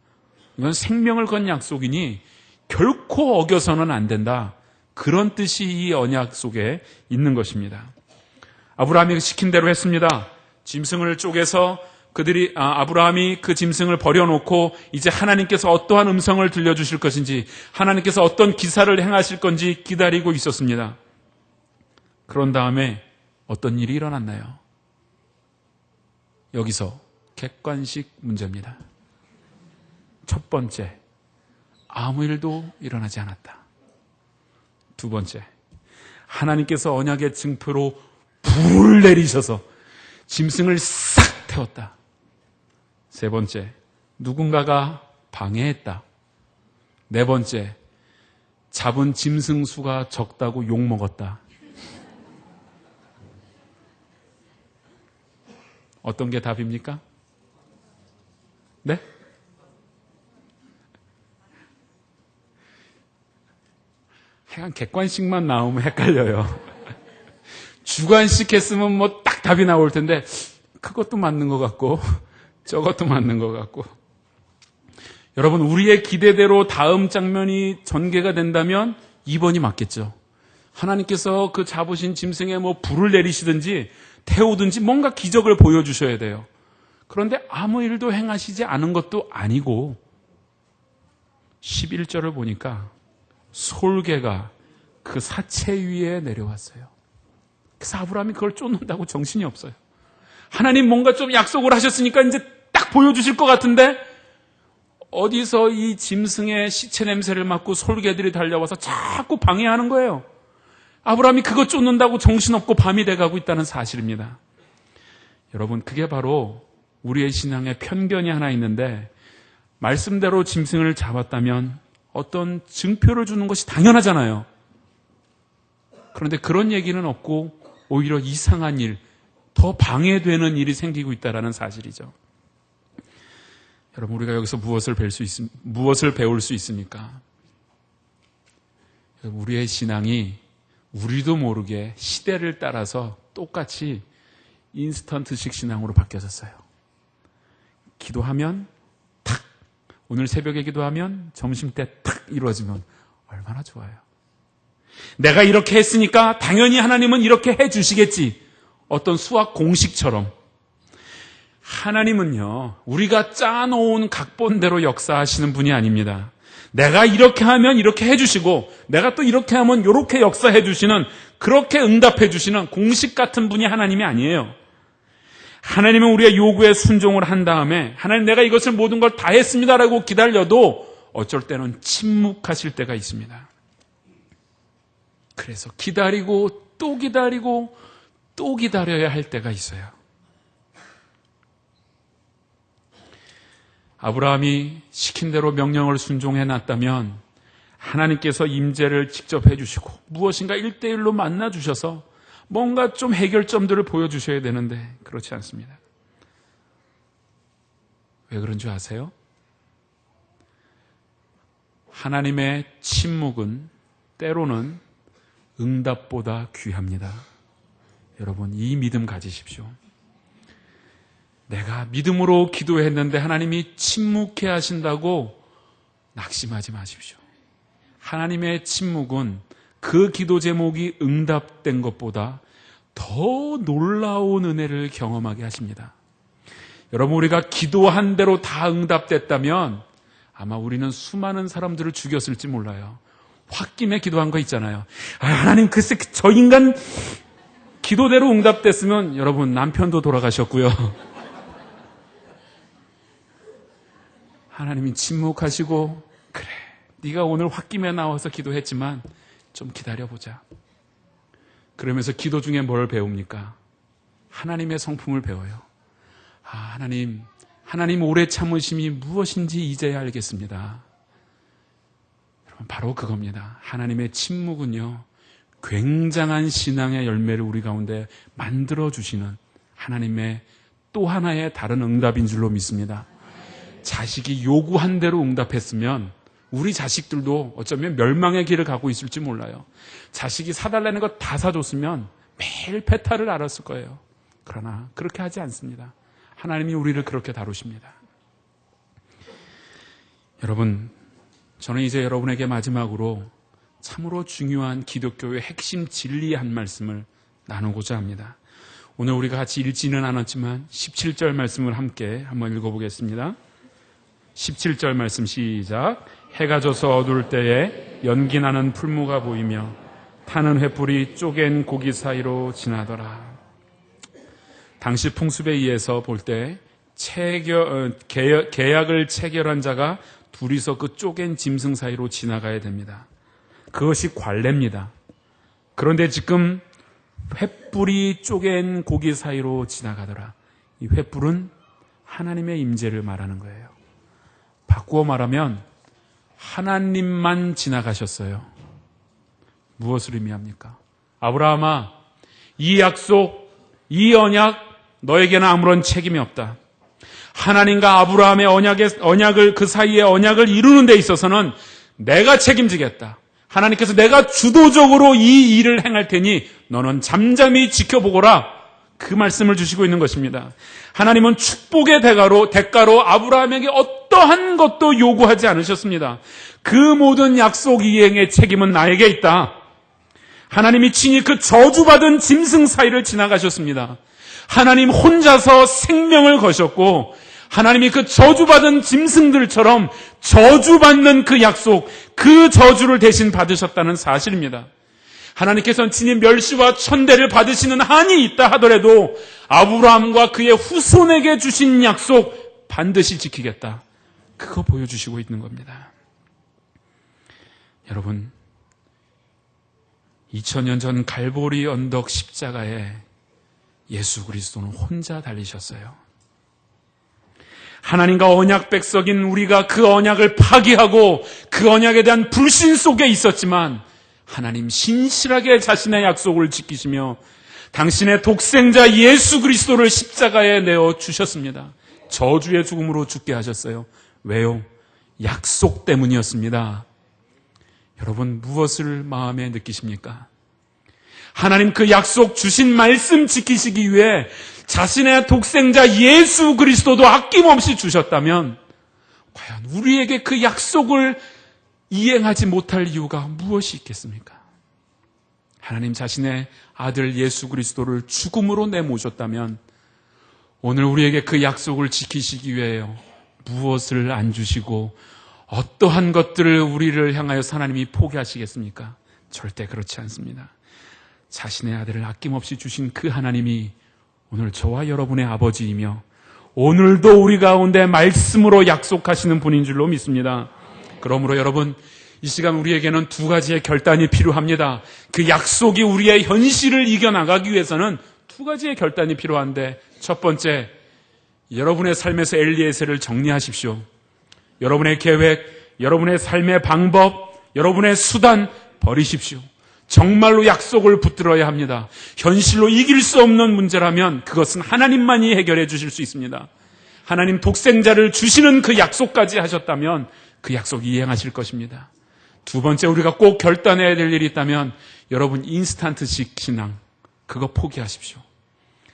이건 생명을 건 약속이니 결코 어겨서는 안 된다. 그런 뜻이 이 언약 속에 있는 것입니다. 아브라함이 시킨 대로 했습니다. 짐승을 쪼개서 아브라함이 그 짐승을 버려놓고 이제 하나님께서 어떠한 음성을 들려주실 것인지, 하나님께서 어떤 기사를 행하실 건지 기다리고 있었습니다. 그런 다음에 어떤 일이 일어났나요? 여기서 객관식 문제입니다. 첫 번째, 아무 일도 일어나지 않았다. 두 번째, 하나님께서 언약의 증표로 불을 내리셔서 짐승을 싹 태웠다. 세 번째, 누군가가 방해했다. 네 번째, 잡은 짐승 수가 적다고 욕먹었다. 어떤 게 답입니까? 네? 하여간 객관식만 나오면 헷갈려요. 주관식 했으면 뭐 딱 답이 나올 텐데 그것도 맞는 것 같고 저것도 맞는 것 같고. 여러분, 우리의 기대대로 다음 장면이 전개가 된다면 2번이 맞겠죠. 하나님께서 그 잡으신 짐승에 뭐 불을 내리시든지 태우든지 뭔가 기적을 보여주셔야 돼요. 그런데 아무 일도 행하시지 않은 것도 아니고 11절을 보니까 솔개가 그 사체 위에 내려왔어요. 그래서 아브라함이 그걸 쫓는다고 정신이 없어요. 하나님 뭔가 좀 약속을 하셨으니까 이제 딱 보여주실 것 같은데 어디서 이 짐승의 시체 냄새를 맡고 솔개들이 달려와서 자꾸 방해하는 거예요. 아브라함이 그거 쫓는다고 정신없고 밤이 돼가고 있다는 사실입니다. 여러분, 그게 바로 우리의 신앙의 편견이 하나 있는데, 말씀대로 짐승을 잡았다면 어떤 증표를 주는 것이 당연하잖아요. 그런데 그런 얘기는 없고 오히려 이상한 일, 더 방해되는 일이 생기고 있다는 사실이죠. 여러분, 우리가 여기서 무엇을 배울 수 있습니까? 우리의 신앙이 우리도 모르게 시대를 따라서 똑같이 인스턴트식 신앙으로 바뀌어졌어요. 기도하면 탁, 오늘 새벽에 기도하면 점심때 탁 이루어지면 얼마나 좋아요. 내가 이렇게 했으니까 당연히 하나님은 이렇게 해주시겠지. 어떤 수학 공식처럼. 하나님은요, 우리가 짜놓은 각본대로 역사하시는 분이 아닙니다. 내가 이렇게 하면 이렇게 해주시고 내가 또 이렇게 하면 이렇게 역사해주시는, 그렇게 응답해주시는 공식 같은 분이 하나님이 아니에요. 하나님은 우리의 요구에 순종을 한 다음에 하나님, 내가 이것을 모든 걸 다 했습니다라고 기다려도 어쩔 때는 침묵하실 때가 있습니다. 그래서 기다리고 또 기다리고 또 기다려야 할 때가 있어요. 아브라함이 시킨 대로 명령을 순종해 놨다면 하나님께서 임재를 직접 해주시고 무엇인가 1대1로 만나주셔서 뭔가 좀 해결점들을 보여주셔야 되는데 그렇지 않습니다. 왜 그런 줄 아세요? 하나님의 침묵은 때로는 응답보다 귀합니다. 여러분, 이 믿음 가지십시오. 내가 믿음으로 기도했는데 하나님이 침묵해 하신다고 낙심하지 마십시오. 하나님의 침묵은 그 기도 제목이 응답된 것보다 더 놀라운 은혜를 경험하게 하십니다. 여러분, 우리가 기도한 대로 다 응답됐다면 아마 우리는 수많은 사람들을 죽였을지 몰라요. 홧김에 기도한 거 있잖아요. 하나님, 글쎄 저 인간 기도대로 응답됐으면 여러분 남편도 돌아가셨고요. 하나님이 침묵하시고, 그래, 네가 오늘 홧김에 나와서 기도했지만 좀 기다려보자. 그러면서 기도 중에 뭘 배웁니까? 하나님의 성품을 배워요. 하나님 오래 참으심이 무엇인지 이제야 알겠습니다. 여러분, 바로 그겁니다. 하나님의 침묵은요, 굉장한 신앙의 열매를 우리 가운데 만들어주시는 하나님의 또 하나의 다른 응답인 줄로 믿습니다. 자식이 요구한 대로 응답했으면 우리 자식들도 어쩌면 멸망의 길을 가고 있을지 몰라요. 자식이 사달라는 거 다 사줬으면 매일 배탈을 알았을 거예요. 그러나 그렇게 하지 않습니다. 하나님이 우리를 그렇게 다루십니다. 여러분, 저는 이제 여러분에게 마지막으로 참으로 중요한 기독교의 핵심 진리의 한 말씀을 나누고자 합니다. 오늘 우리가 같이 읽지는 않았지만 17절 말씀을 함께 한번 읽어보겠습니다. 17절 말씀 시작. 해가 져서 어두울 때에 연기 나는 풀무가 보이며 타는 횃불이 쪼갠 고기 사이로 지나더라. 당시 풍습에 의해서 볼 때 계약을 체결한 자가 둘이서 그 쪼갠 짐승 사이로 지나가야 됩니다. 그것이 관례입니다. 그런데 지금 횃불이 쪼갠 고기 사이로 지나가더라. 이 횃불은 하나님의 임재를 말하는 거예요. 바꾸어 말하면 하나님만 지나가셨어요. 무엇을 의미합니까? 아브라함아, 이 약속, 이 언약 너에게는 아무런 책임이 없다. 하나님과 아브라함의 언약을 그 사이의 언약을 이루는 데 있어서는 내가 책임지겠다. 하나님께서 내가 주도적으로 이 일을 행할 테니 너는 잠잠히 지켜보거라. 그 말씀을 주시고 있는 것입니다. 하나님은 축복의 대가로 아브라함에게 어떠한 것도 요구하지 않으셨습니다. 그 모든 약속 이행의 책임은 나에게 있다. 하나님이 친히 그 저주받은 짐승 사이를 지나가셨습니다. 하나님 혼자서 생명을 거셨고 하나님이 그 저주받은 짐승들처럼 저주받는 그 약속, 그 저주를 대신 받으셨다는 사실입니다. 하나님께서는 친히 멸시와 천대를 받으시는 한이 있다 하더라도 아브라함과 그의 후손에게 주신 약속 반드시 지키겠다. 그거 보여주시고 있는 겁니다. 여러분, 2000년 전 갈보리 언덕 십자가에 예수 그리스도는 혼자 달리셨어요. 하나님과 언약 백성인 우리가 그 언약을 파기하고 그 언약에 대한 불신 속에 있었지만 하나님 신실하게 자신의 약속을 지키시며 당신의 독생자 예수 그리스도를 십자가에 내어 주셨습니다. 저주의 죽음으로 죽게 하셨어요. 왜요? 약속 때문이었습니다. 여러분, 무엇을 마음에 느끼십니까? 하나님 그 약속 주신 말씀 지키시기 위해 자신의 독생자 예수 그리스도도 아낌없이 주셨다면 과연 우리에게 그 약속을 이행하지 못할 이유가 무엇이 있겠습니까? 하나님 자신의 아들 예수 그리스도를 죽음으로 내모셨다면 오늘 우리에게 그 약속을 지키시기 위해요. 무엇을 안 주시고 어떠한 것들을 우리를 향하여 하나님이 포기하시겠습니까? 절대 그렇지 않습니다. 자신의 아들을 아낌없이 주신 그 하나님이 오늘 저와 여러분의 아버지이며 오늘도 우리 가운데 말씀으로 약속하시는 분인 줄로 믿습니다. 그러므로 여러분, 이 시간 우리에게는 두 가지의 결단이 필요합니다. 그 약속이 우리의 현실을 이겨나가기 위해서는 두 가지의 결단이 필요한데, 첫 번째, 여러분의 삶에서 엘리에셀을 정리하십시오. 여러분의 계획, 여러분의 삶의 방법, 여러분의 수단 버리십시오. 정말로 약속을 붙들어야 합니다. 현실로 이길 수 없는 문제라면 그것은 하나님만이 해결해 주실 수 있습니다. 하나님 독생자를 주시는 그 약속까지 하셨다면 그 약속 이행하실 것입니다. 두 번째, 우리가 꼭 결단해야 될 일이 있다면 여러분, 인스턴트식 신앙, 그거 포기하십시오.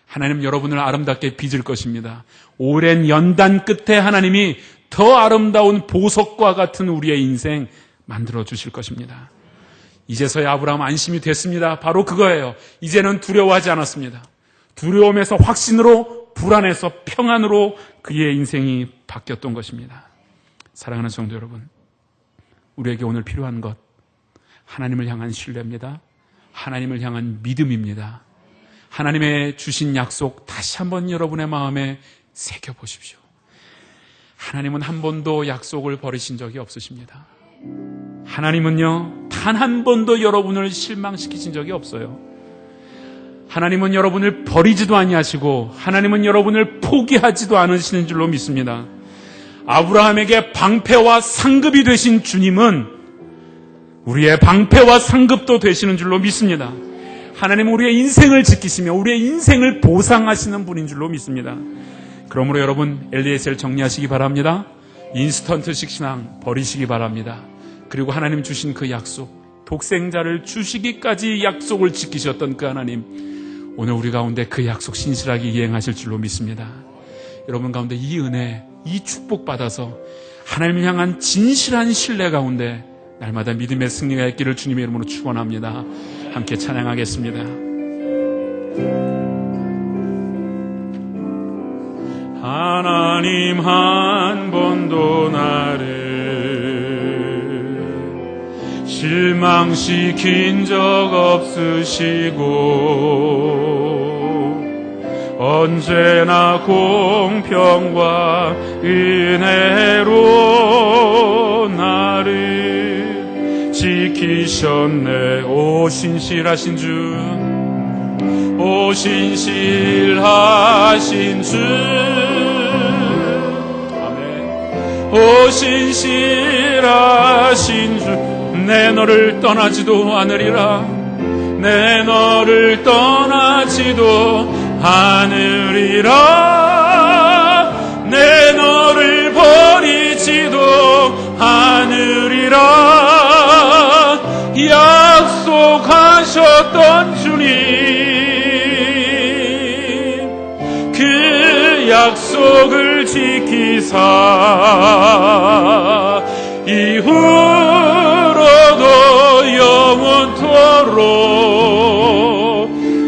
하나님 여러분을 아름답게 빚을 것입니다. 오랜 연단 끝에 하나님이 더 아름다운 보석과 같은 우리의 인생 만들어 주실 것입니다. 이제서야 아브라함 안심이 됐습니다. 바로 그거예요. 이제는 두려워하지 않았습니다. 두려움에서 확신으로, 불안에서 평안으로 그의 인생이 바뀌었던 것입니다. 사랑하는 성도 여러분, 우리에게 오늘 필요한 것, 하나님을 향한 신뢰입니다. 하나님을 향한 믿음입니다. 하나님의 주신 약속 다시 한번 여러분의 마음에 새겨보십시오. 하나님은 한 번도 약속을 버리신 적이 없으십니다. 하나님은요, 단 한 번도 여러분을 실망시키신 적이 없어요. 하나님은 여러분을 버리지도 아니하시고 하나님은 여러분을 포기하지도 않으시는 줄로 믿습니다. 아브라함에게 방패와 상급이 되신 주님은 우리의 방패와 상급도 되시는 줄로 믿습니다. 하나님은 우리의 인생을 지키시며 우리의 인생을 보상하시는 분인 줄로 믿습니다. 그러므로 여러분, 엘리에셀 정리하시기 바랍니다. 인스턴트식 신앙 버리시기 바랍니다. 그리고 하나님 주신 그 약속, 독생자를 주시기까지 약속을 지키셨던 그 하나님, 오늘 우리 가운데 그 약속 신실하게 이행하실 줄로 믿습니다. 여러분 가운데 이 은혜, 이 축복 받아서 하나님을 향한 진실한 신뢰 가운데 날마다 믿음의 승리가 있기를 주님의 이름으로 축원합니다. 함께 찬양하겠습니다. 하나님 한 번도 나를 실망시킨 적 없으시고 언제나 공평과 은혜로 나를 지키셨네. 오 신실하신 주, 오 신실하신 주, 아멘. 오 신실하신 주, 내 너를 떠나지도 않으리라. 내 너를 떠나지도 않으리라. 내 너를 버리지도 않으리라. 약속하셨던 주님, 그 약속을 지키사 이후로도 영원토록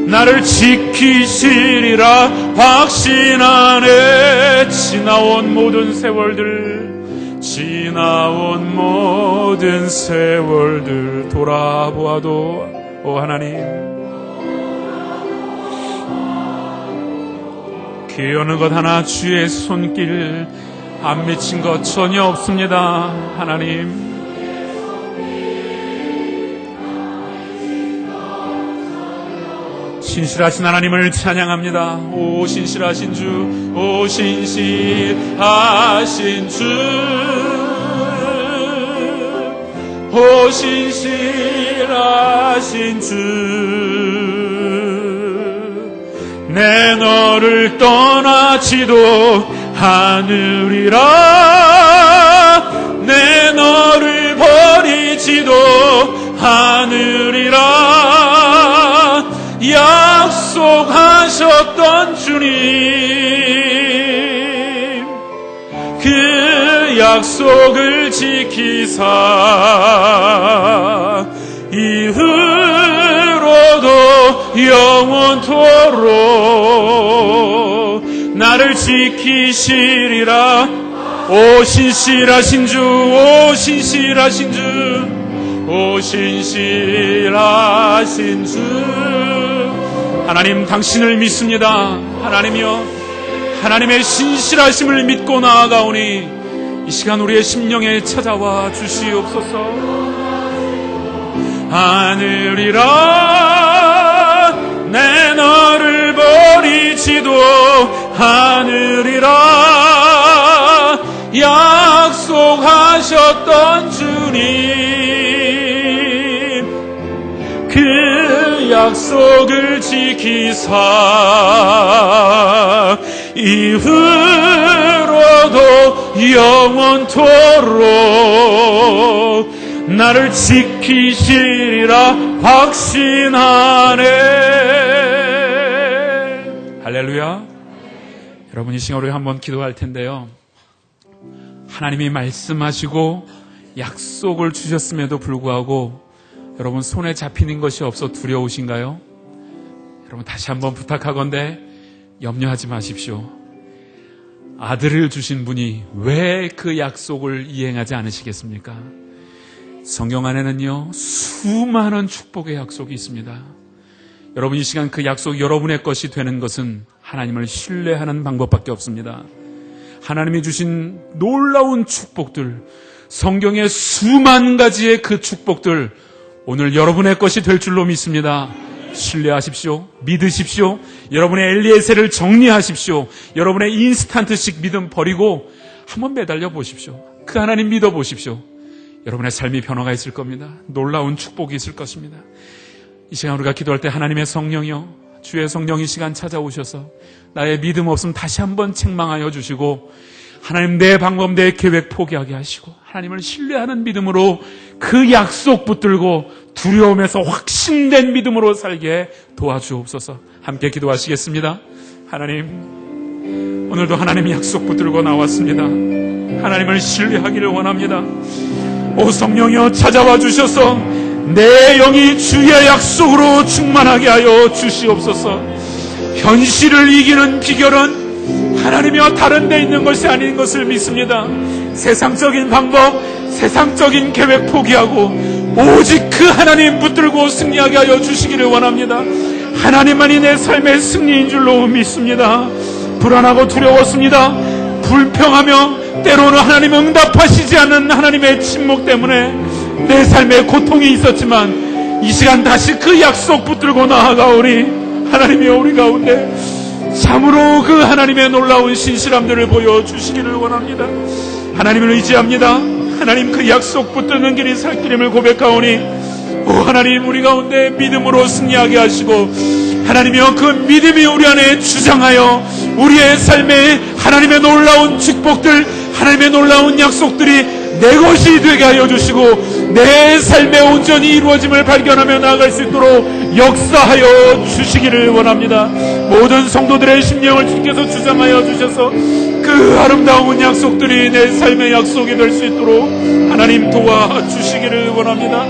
나를 지키시리라 확신하네. 지나온 모든 세월들 돌아보아도 오 하나님, 그 어느 것 하나 주의 손길 안 미친 것 전혀 없습니다. 하나님, 신실하신 하나님을 찬양합니다. 오 신실하신 주, 오 신실하신 주, 오 신실하신 주, 내 너를 떠나지도 않으리라. 내 너를 버리지도 않으리라. 약속하셨던 주님, 그 약속을 지키사 이후로도 영원토록 나를 지키시리라. 오 신실하신 주, 오 신실하신 주, 오 신실하신 주. 하나님, 당신을 믿습니다. 하나님이여, 하나님의 신실하심을 믿고 나아가오니 이 시간 우리의 심령에 찾아와 주시옵소서. 않으리라. 내 너를 버리지도 않으리라. 약속하셨던 주님, 그 약속을 지키사 이후로도 영원토록 나를 지키시리라 확신하네. 할렐루야. 여러분, 이 시간 우리 한번 기도할 텐데요, 하나님이 말씀하시고 약속을 주셨음에도 불구하고 여러분 손에 잡히는 것이 없어 두려우신가요? 여러분 다시 한번 부탁하건대 염려하지 마십시오. 아들을 주신 분이 왜 그 약속을 이행하지 않으시겠습니까? 성경 안에는요, 수많은 축복의 약속이 있습니다. 여러분 이 시간 그 약속 여러분의 것이 되는 것은 하나님을 신뢰하는 방법밖에 없습니다. 하나님이 주신 놀라운 축복들, 성경의 수만 가지의 그 축복들, 오늘 여러분의 것이 될 줄로 믿습니다. 신뢰하십시오. 믿으십시오. 여러분의 엘리에셀을 정리하십시오. 여러분의 인스턴트식 믿음 버리고 한번 매달려 보십시오. 그 하나님 믿어 보십시오. 여러분의 삶이 변화가 있을 겁니다. 놀라운 축복이 있을 것입니다. 이 시간 우리가 기도할 때 하나님의 성령이여, 주의 성령 이 시간 찾아오셔서 나의 믿음 없음 다시 한번 책망하여 주시고, 하나님 내 방법 내 계획 포기하게 하시고 하나님을 신뢰하는 믿음으로 그 약속 붙들고 두려움에서 확신된 믿음으로 살게 도와주옵소서. 함께 기도하시겠습니다. 하나님, 오늘도 하나님 약속 붙들고 나왔습니다. 하나님을 신뢰하기를 원합니다. 오 성령이여, 찾아와 주셔서 내 영이 주의 약속으로 충만하게 하여 주시옵소서. 현실을 이기는 비결은 하나님이여 다른 데 있는 것이 아닌 것을 믿습니다. 세상적인 방법, 세상적인 계획 포기하고 오직 그 하나님 붙들고 승리하게 하여 주시기를 원합니다. 하나님만이 내 삶의 승리인 줄로 믿습니다. 불안하고 두려웠습니다. 불평하며 때로는 하나님 응답하시지 않는 하나님의 침묵 때문에 내 삶에 고통이 있었지만 이 시간 다시 그 약속 붙들고 나아가오니 하나님이여 우리 가운데 참으로 그 하나님의 놀라운 신실함들을 보여주시기를 원합니다. 하나님을 의지합니다. 하나님 그 약속 붙드는 길이 살 길임을 고백하오니 오 하나님 우리 가운데 믿음으로 승리하게 하시고 하나님이여 그 믿음이 우리 안에 주장하여 우리의 삶에 하나님의 놀라운 축복들, 하나님의 놀라운 약속들이 내 것이 되게 하여 주시고 내 삶에 온전히 이루어짐을 발견하며 나아갈 수 있도록 역사하여 주시기를 원합니다. 모든 성도들의 심령을 주께서 주장하여 주셔서 그 아름다운 약속들이 내 삶의 약속이 될 수 있도록 하나님 도와주시기를 원합니다.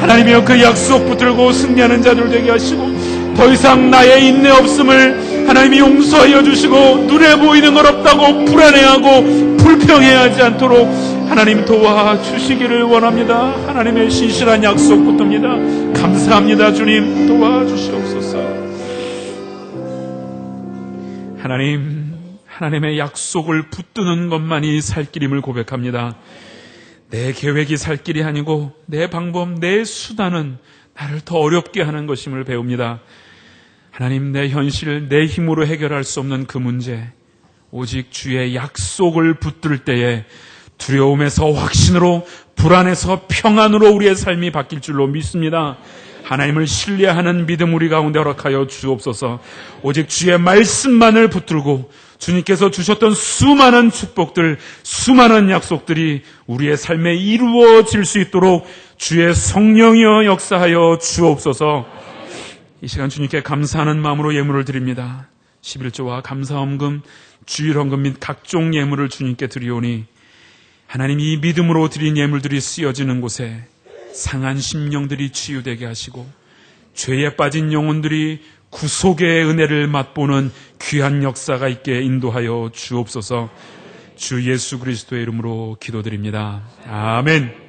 하나님이여 그 약속 붙들고 승리하는 자들 되게 하시고 더 이상 나의 인내 없음을 하나님이 용서하여 주시고 눈에 보이는 것 없다고 불안해하고 불평해하지 않도록 하나님 도와주시기를 원합니다. 하나님의 신실한 약속 붙듭니다. 감사합니다. 주님 도와주시옵소서. 하나님의 약속을 붙드는 것만이 살 길임을 고백합니다. 내 계획이 살 길이 아니고 내 방법, 내 수단은 나를 더 어렵게 하는 것임을 배웁니다. 하나님, 내 현실, 내 힘으로 해결할 수 없는 그 문제, 오직 주의 약속을 붙들 때에 두려움에서 확신으로, 불안에서 평안으로 우리의 삶이 바뀔 줄로 믿습니다. 하나님을 신뢰하는 믿음 우리 가운데 허락하여 주옵소서. 오직 주의 말씀만을 붙들고 주님께서 주셨던 수많은 축복들, 수많은 약속들이 우리의 삶에 이루어질 수 있도록 주의 성령이여 역사하여 주옵소서. 이 시간 주님께 감사하는 마음으로 예물을 드립니다. 11조와 감사헌금, 주일헌금 및 각종 예물을 주님께 드리오니 하나님 이 믿음으로 드린 예물들이 쓰여지는 곳에 상한 심령들이 치유되게 하시고 죄에 빠진 영혼들이 구속의 은혜를 맛보는 귀한 역사가 있게 인도하여 주옵소서. 주 예수 그리스도의 이름으로 기도드립니다. 아멘.